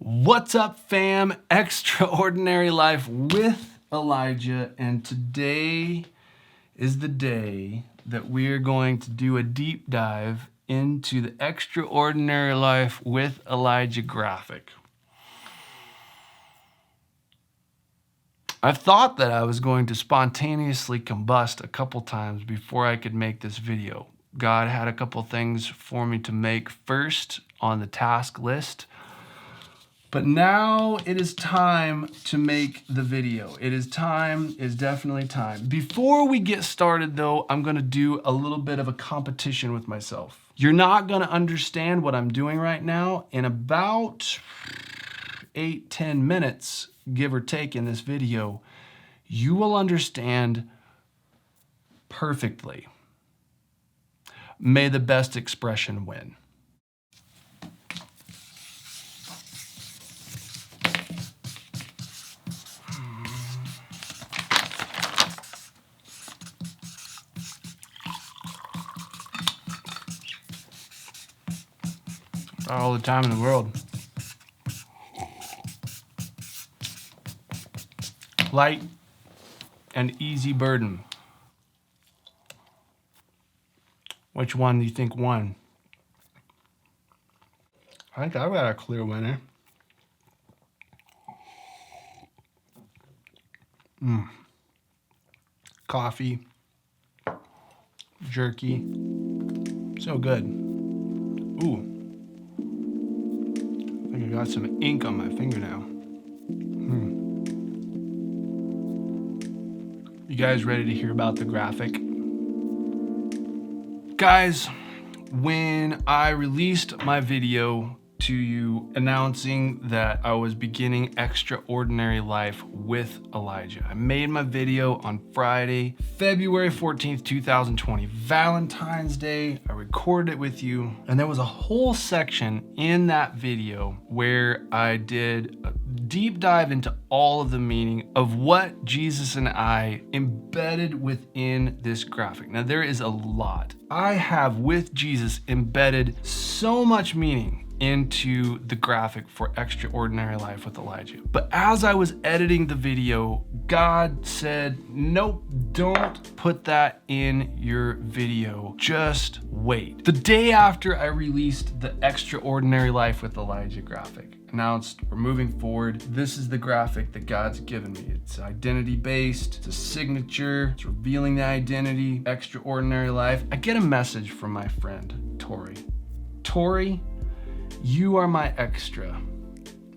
What's up, fam? Extraordinary Life with Elijah, and today is the day that we're going to do a deep dive into the Extraordinary Life with Elijah graphic. I thought that I was going to spontaneously combust a couple times before I could make this video. God had a couple things for me to make first on the task list. But now it is time to make the video. It is definitely time. Before we get started though, I'm gonna do a little bit of a competition with myself. You're not gonna understand what I'm doing right now. In about 8-10 minutes, give or take in this video, you will understand perfectly. May the best expression win. All the time in the world. Light and easy burden. Which one do you think won? I think I've got a clear winner. Coffee, jerky, so good. Ooh. I think I got some ink on my fingernail. You guys ready to hear about the graphic? Guys, when I released my video to you announcing that I was beginning Extraordinary Life with Elijah, I made my video on Friday, February 14th, 2020, Valentine's Day. I recorded it with you, and there was a whole section in that video where I did a deep dive into all of the meaning of what Jesus and I embedded within this graphic. Now, there is a lot. I have, with Jesus, embedded so much meaning into the graphic for Extraordinary Life with Elijah. But as I was editing the video, God said, nope, don't put that in your video. Just wait. The day after I released the Extraordinary Life with Elijah graphic, announced we're moving forward. This is the graphic that God's given me. It's identity-based, it's a signature, it's revealing the identity, extraordinary life. I get a message from my friend, Tori. Tori, you are my extra,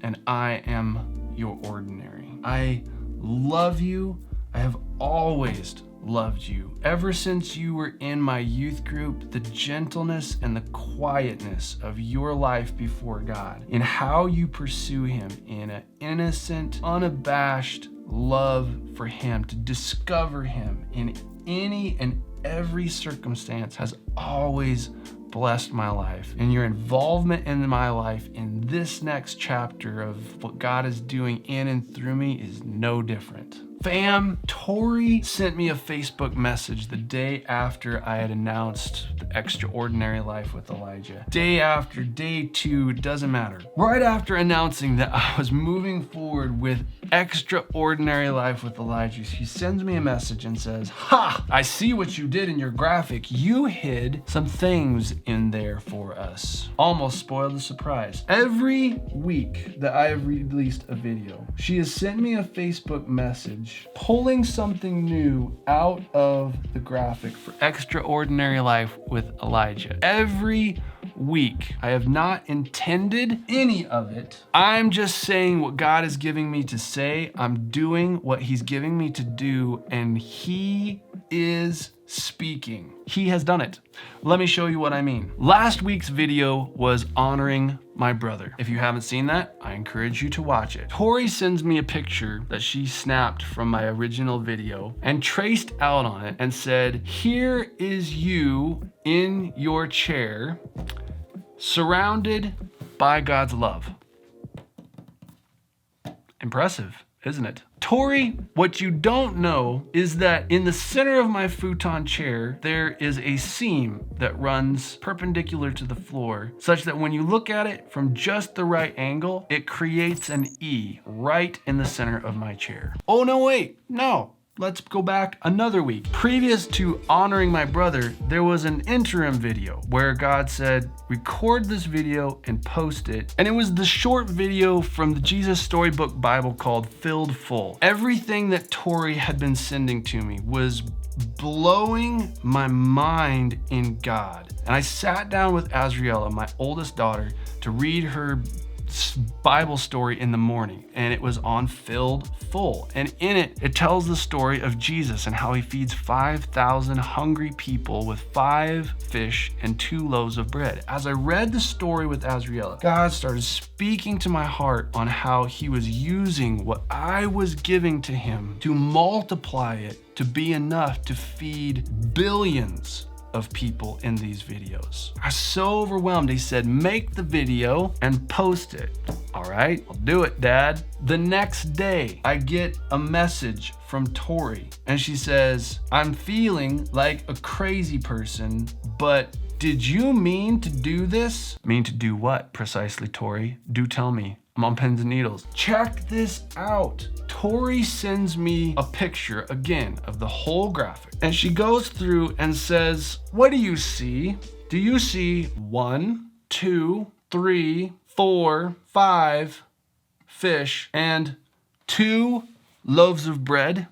and I am your ordinary. I love you. I have always loved you. Ever since you were in my youth group, the gentleness and the quietness of your life before God, in how you pursue Him in an innocent, unabashed love for Him, to discover Him in any and every circumstance, has always blessed my life. And your involvement in my life in this next chapter of what God is doing in and through me is no different. Fam, Tori sent me a Facebook message the day after I had announced the Extraordinary Life with Elijah. Day after, day two, it doesn't matter. Right after announcing that I was moving forward with Extraordinary Life with Elijah, she sends me a message and says, "Ha! I see what you did in your graphic. You hid some things in there for us." Almost spoiled the surprise. Every week that I have released a video, she has sent me a Facebook message pulling something new out of the graphic for Extraordinary Life with Elijah. Every week. I have not intended any of it. I'm just saying what God is giving me to say. I'm doing what He's giving me to do, and He is speaking. He has done it. Let me show you what I mean. Last week's video was honoring my brother. If you haven't seen that, I encourage you to watch it. Tori sends me a picture that she snapped from my original video and traced out on it and said, "Here is you in your chair, surrounded by God's love." Impressive, isn't it? Tori, what you don't know is that in the center of my futon chair, there is a seam that runs perpendicular to the floor, such that when you look at it from just the right angle, it creates an E right in the center of my chair. Oh no, wait, no. Let's go back another week. Previous to honoring my brother, there was an interim video where God said, record this video and post it. And it was the short video from the Jesus Storybook Bible called Filled Full. Everything that Tori had been sending to me was blowing my mind in God. And I sat down with Azriela, my oldest daughter, to read her Bible story in the morning, and it was on Filled Full. And in it, it tells the story of Jesus and how he feeds 5,000 hungry people with 5 fish and 2 loaves of bread. As I read the story with Azriela, God started speaking to my heart on how he was using what I was giving to him to multiply it to be enough to feed billions of people in these videos. I was so overwhelmed. He said, make the video and post it. All right, I'll do it, Dad. The next day, I get a message from Tori, and she says, I'm feeling like a crazy person, but did you mean to do this? Mean to do what precisely, Tori? Do tell me. I'm on pins and needles. Check this out. Tori sends me a picture again of the whole graphic, and she goes through and says, what do you see? Do you see 1, 2, 3, 4, 5 fish and 2 loaves of bread?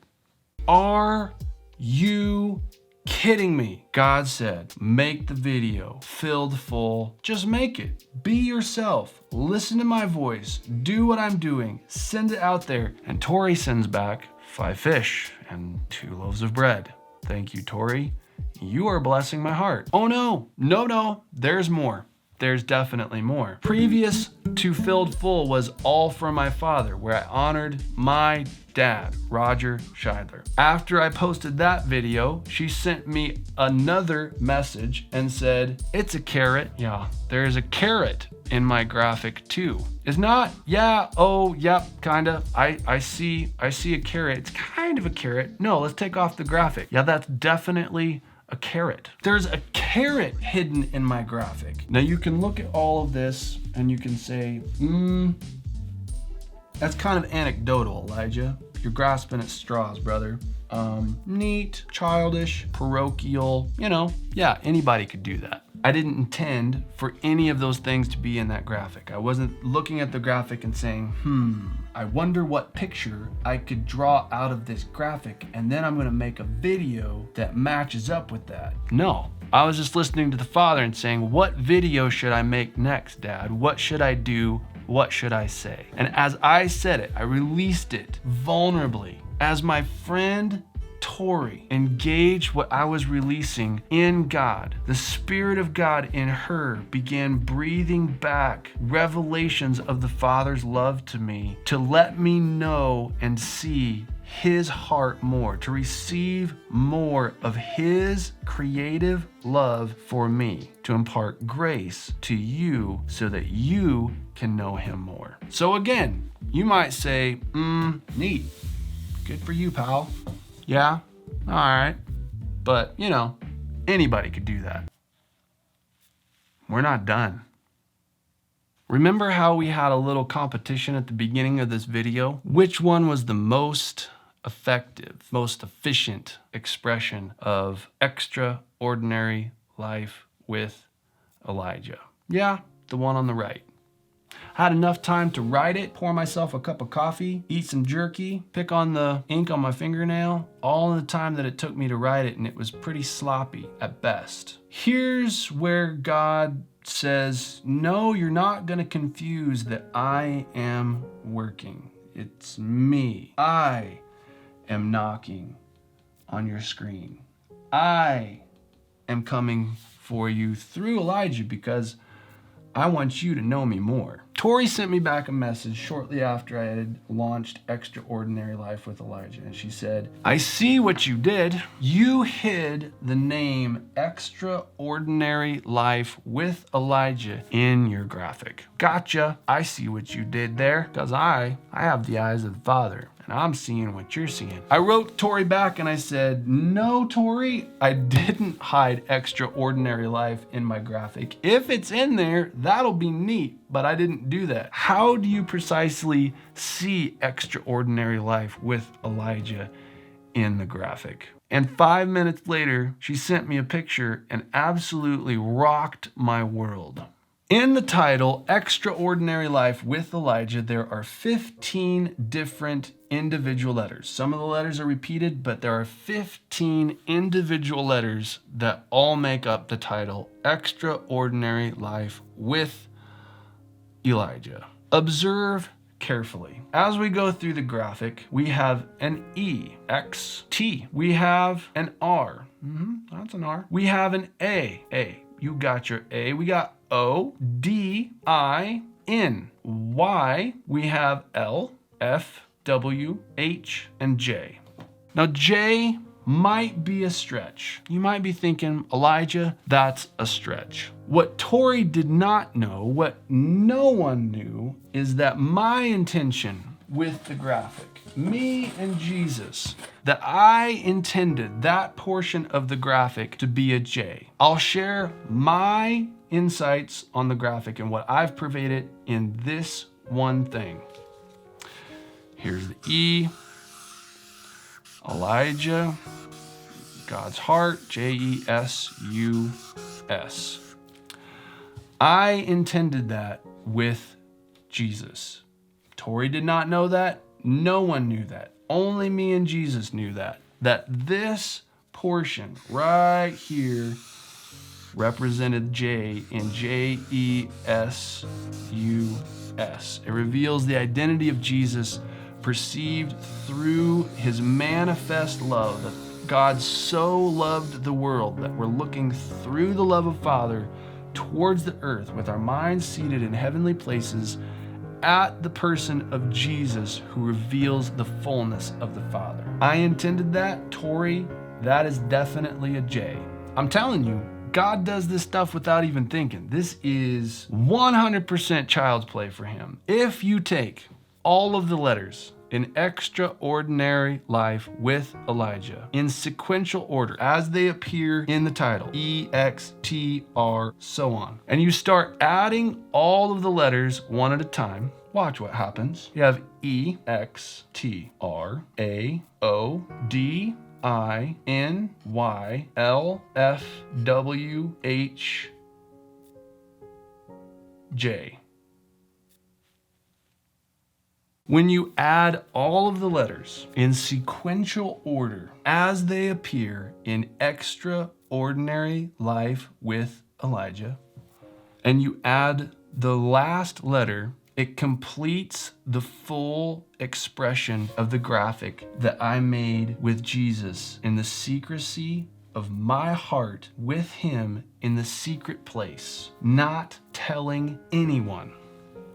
Are you kidding me? God said, make the video filled full. Just make it. Be yourself. Listen to my voice. Do what I'm doing. Send it out there. And Tori sends back 5 fish and 2 loaves of bread. Thank you, Tori. You are blessing my heart. Oh no, there's more. There's definitely more. Previous to Filled Full was All for My Father, where I honored my dad, Roger Scheidler. After I posted that video, she sent me another message and said, it's a carrot. Yeah, there's a carrot in my graphic too. It's not, yeah, oh, yep, kinda. I see a carrot. It's kind of a carrot. No, let's take off the graphic. Yeah, that's definitely a carrot. There's a carrot hidden in my graphic. Now you can look at all of this and you can say, that's kind of anecdotal, Elijah. You're grasping at straws, brother. Neat, childish, parochial, yeah, anybody could do that. I didn't intend for any of those things to be in that graphic. I wasn't looking at the graphic and saying, I wonder what picture I could draw out of this graphic, and then I'm gonna make a video that matches up with that. No, I was just listening to the Father and saying, what video should I make next, Dad? What should I do? What should I say? And as I said it, I released it vulnerably. As my friend Tori engaged what I was releasing in God, the Spirit of God in her began breathing back revelations of the Father's love to me, to let me know and see his heart more, to receive more of his creative love for me, to impart grace to you so that you can know him more. So again, you might say, neat. Good for you, pal. Yeah, all right. But, anybody could do that. We're not done. Remember how we had a little competition at the beginning of this video? Which one was the most effective, most efficient expression of extraordinary life with Elijah? Yeah, the one on the right. I had enough time to write it, pour myself a cup of coffee, eat some jerky, pick on the ink on my fingernail, all in the time that it took me to write it, and it was pretty sloppy at best. Here's where God says, no, you're not gonna confuse that I am working. It's me. I am knocking on your screen. I am coming for you through Elijah because I want you to know me more. Tori sent me back a message shortly after I had launched Extraordinary Life with Elijah, and she said, I see what you did. You hid the name Extraordinary Life with Elijah in your graphic. Gotcha. I see what you did there, because I have the eyes of the Father. and I'm seeing what you're seeing. I wrote Tori back and I said, no, Tori, I didn't hide extraordinary life in my graphic. If it's in there, that'll be neat, but I didn't do that. How do you precisely see extraordinary life with Elijah in the graphic? And 5 minutes later, she sent me a picture and absolutely rocked my world. In the title, Extraordinary Life with Elijah, there are 15 different individual letters. Some of the letters are repeated, but there are 15 individual letters that all make up the title, Extraordinary Life with Elijah. Observe carefully. As we go through the graphic, we have an E, X, T. We have an R. That's an R. We have an A. You got your A. We got O, D, I, N, Y. We have L, F, W, H, and J. Now, J might be a stretch. You might be thinking, Elijah, that's a stretch. What Tori did not know, what no one knew, is that my intention with the graphic, me and Jesus, that I intended that portion of the graphic to be a J. I'll share my insights on the graphic and what I've pervaded in this one thing. Here's the E, Elijah, God's heart, J-E-S-U-S. I intended that with Jesus. Tori did not know that. No one knew that. Only me and Jesus knew that. That this portion right here represented J in J-E-S-U-S. It reveals the identity of Jesus perceived through his manifest love. That God so loved the world that we're looking through the love of Father towards the earth with our minds seated in heavenly places at the person of Jesus who reveals the fullness of the Father. I intended that. Tori, that is definitely a J. I'm telling you, God does this stuff without even thinking. This is 100% child's play for him. If you take all of the letters in Extraordinary Life with Elijah in sequential order as they appear in the title, E, X, T, R, so on, and you start adding all of the letters one at a time, watch what happens. You have E, X, T, R, A, O, D, I, N, Y, L, F, W, H, J. When you add all of the letters in sequential order as they appear in Extraordinary Life with Elijah, and you add the last letter, it completes the full expression of the graphic that I made with Jesus in the secrecy of my heart with him in the secret place, not telling anyone.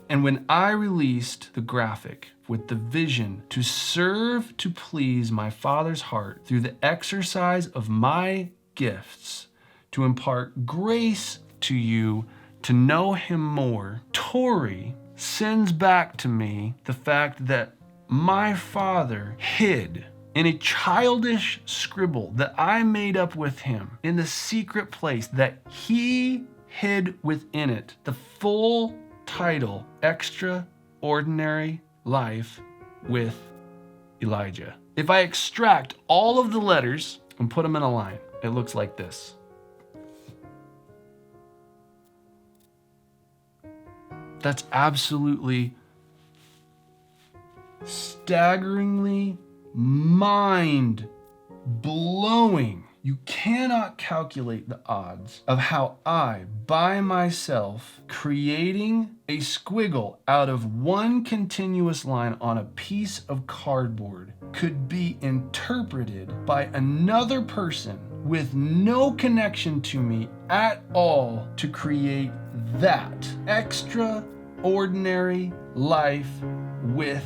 And when I released the graphic with the vision to serve to please my Father's heart through the exercise of my gifts, to impart grace to you to know him more, Tori sends back to me the fact that my Father hid in a childish scribble that I made up with him in the secret place, that he hid within it the full title, Extraordinary Life with Elijah. If I extract all of the letters and put them in a line, it looks like this. That's absolutely staggeringly mind-blowing. You cannot calculate the odds of how I, by myself, creating a squiggle out of one continuous line on a piece of cardboard could be interpreted by another person with no connection to me at all to create that Extraordinary Life with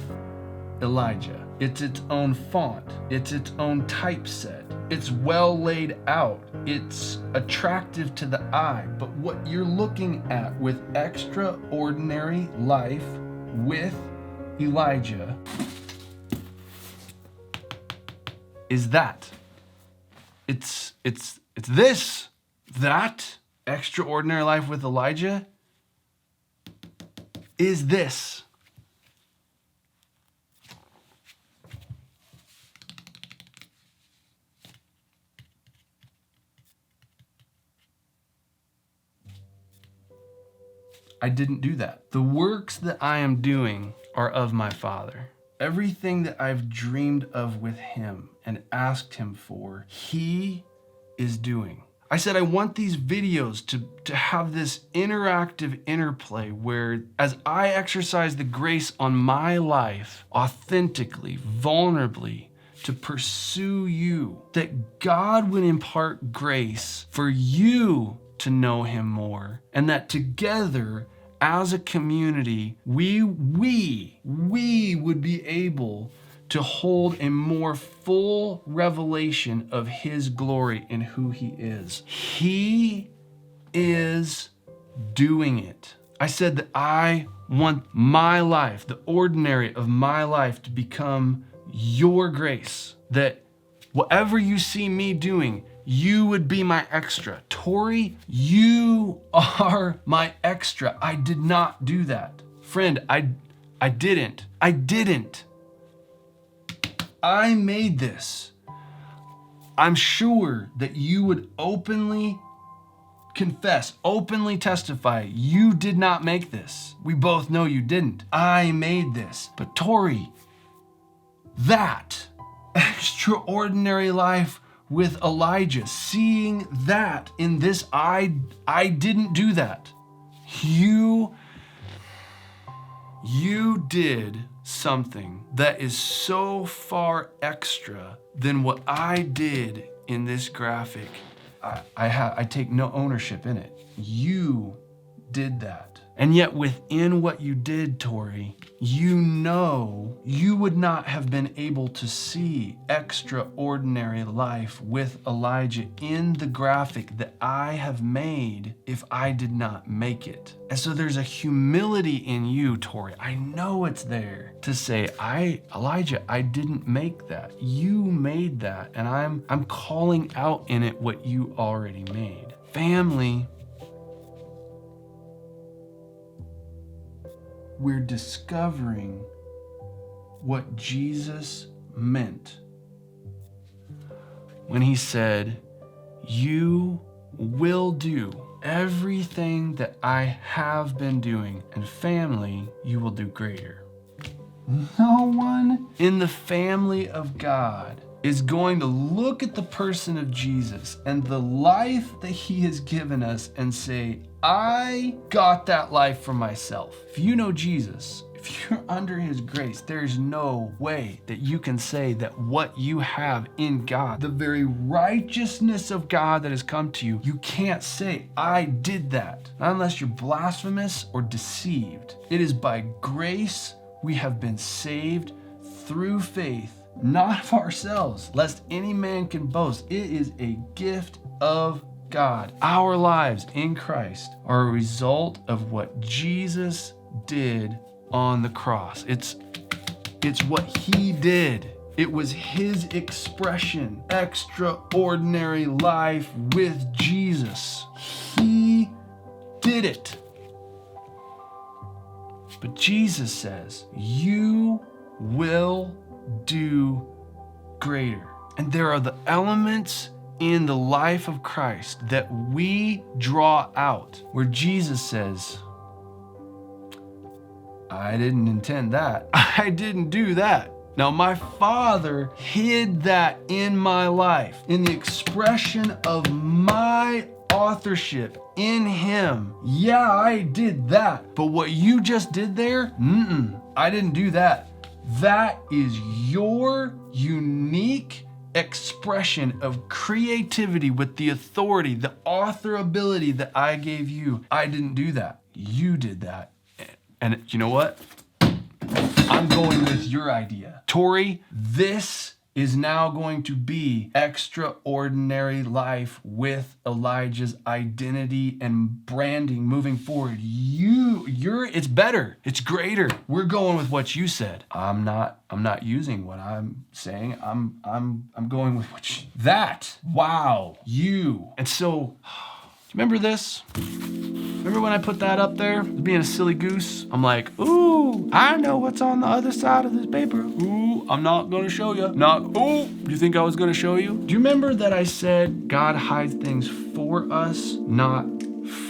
Elijah. It's its own font. It's its own typeset. It's well laid out. It's attractive to the eye. But what you're looking at with Extraordinary Life with Elijah is that. It's this. That extraordinary life with Elijah is this. I didn't do that. The works that I am doing are of my Father. Everything that I've dreamed of with him and asked him for, he is doing. I said I want these videos to have this interactive interplay where as I exercise the grace on my life authentically, vulnerably, to pursue you, that God would impart grace for you to know him more, and that together as a community, we would be able to hold a more full revelation of his glory and who he is. He is doing it. I said that I want my life, the ordinary of my life, to become your grace, that whatever you see me doing, you would be my extra. Tori, you are my extra. I did not do that. Friend, I didn't. I made this. I'm sure that you would openly confess, openly testify, you did not make this. We both know you didn't. I made this. But Tori, that extraordinary life with Elijah, seeing that in this, I didn't do that. You did something that is so far extra than what I did in this graphic. I take no ownership in it. You did that. And yet within what you did, Tori, you know you would not have been able to see extraordinary life with Elijah in the graphic that I have made if I did not make it. And so there's a humility in you, Tori. I know it's there to say, Elijah, I didn't make that. You made that, and I'm calling out in it what you already made. Family, we're discovering what Jesus meant when he said, you will do everything that I have been doing, and family, you will do greater. No one in the family of God is going to look at the person of Jesus and the life that he has given us and say, I got that life for myself. If you know Jesus, if you're under his grace, there's no way that you can say that what you have in God, the very righteousness of God that has come to you, you can't say, I did that. Not unless you're blasphemous or deceived. It is by grace we have been saved through faith, not of ourselves, lest any man can boast. It is a gift of God. Our lives in Christ are a result of what Jesus did on the cross. It's what he did. It was his expression. Extraordinary life with Jesus. He did it. But Jesus says, you will do greater. And there are the elements in the life of Christ that we draw out where Jesus says, I didn't intend that. I didn't do that. Now my Father hid that in my life, in the expression of my authorship in him. Yeah, I did that. But what you just did there, I didn't do that. That is your unique expression of creativity with the authority, the author ability that I gave you. I didn't do that. You did that. And you know what? I'm going with your idea. Tori, this is now going to be extraordinary life with Elijah's identity and branding moving forward. It's better. It's greater. We're going with what you said. I'm not using what I'm saying. I'm going with wow, you. And so, remember this? Remember when I put that up there, being a silly goose? I'm like, ooh, I know what's on the other side of this paper. Ooh, I'm not gonna show you. Ooh, you think I was gonna show you? Do you remember that I said God hides things for us, not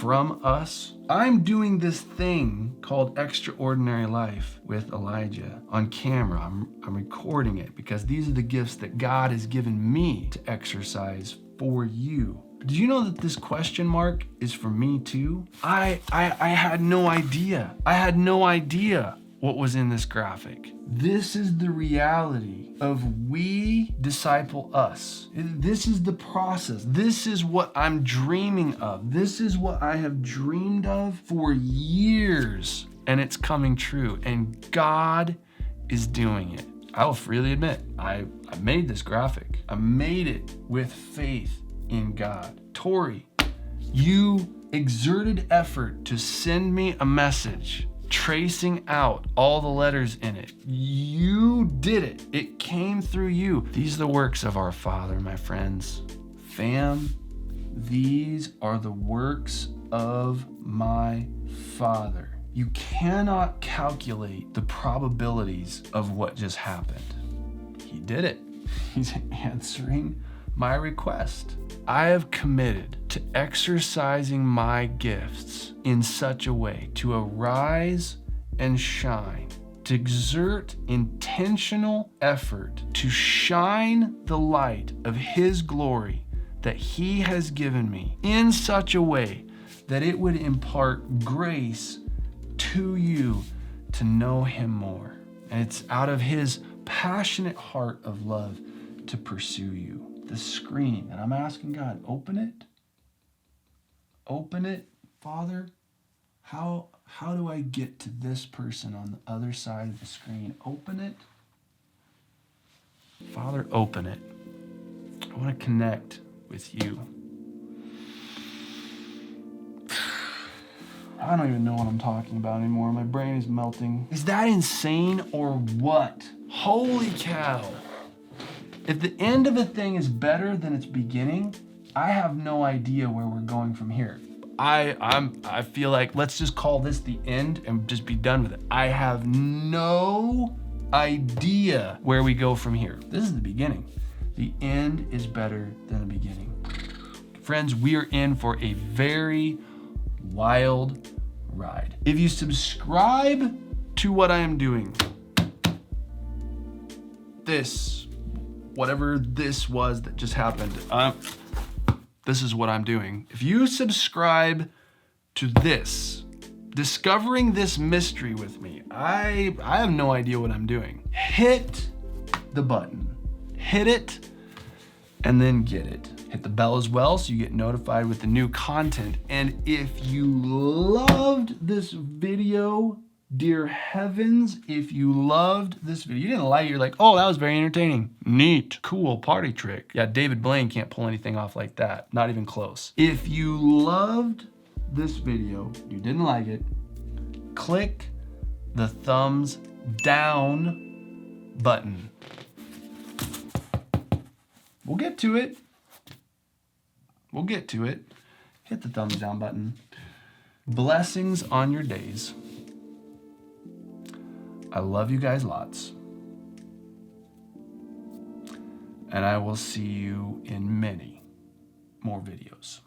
from us? I'm doing this thing called Extraordinary Life with Elijah on camera. I'm recording it because these are the gifts that God has given me to exercise for you. Did you know that this question mark is for me too? I had no idea. I had no idea what was in this graphic. This is the reality of we disciple us. This is the process. This is what I'm dreaming of. This is what I have dreamed of for years, and it's coming true. And God is doing it. I will freely admit, I made this graphic. I made it with faith in God. Tori, you exerted effort to send me a message tracing out all the letters in it. You did it. It came through you. These are the works of our Father, my friends. Fam, these are the works of my Father. You cannot calculate the probabilities of what just happened. He did it. He's answering my request. I have committed to exercising my gifts in such a way to arise and shine, to exert intentional effort to shine the light of His glory that He has given me in such a way that it would impart grace to you to know Him more. And it's out of His passionate heart of love to pursue you. The screen, and I'm asking God, open it, Father. How do I get to this person on the other side of the screen? Open it. Father, open it. I want to connect with you. I don't even know what I'm talking about anymore. My brain is melting. Is that insane or what? Holy cow. If the end of a thing is better than its beginning, I have no idea where we're going from here. I feel like let's just call this the end and just be done with it. I have no idea where we go from here. This is the beginning. The end is better than the beginning. Friends, we are in for a very wild ride. If you subscribe to what I am doing, whatever this was that just happened, this is what I'm doing. If you subscribe to this, discovering this mystery with me, I have no idea what I'm doing. Hit the button, hit it, and then get it. Hit the bell as well so you get notified with the new content. And if you loved this video, dear heavens, if you loved this video, you didn't like it, you're like, oh, that was very entertaining. Neat, cool party trick. Yeah, David Blaine can't pull anything off like that. Not even close. If you loved this video, you didn't like it, click the thumbs down button. We'll get to it. We'll get to it. Hit the thumbs down button. Blessings on your days. I love you guys lots. And I will see you in many more videos.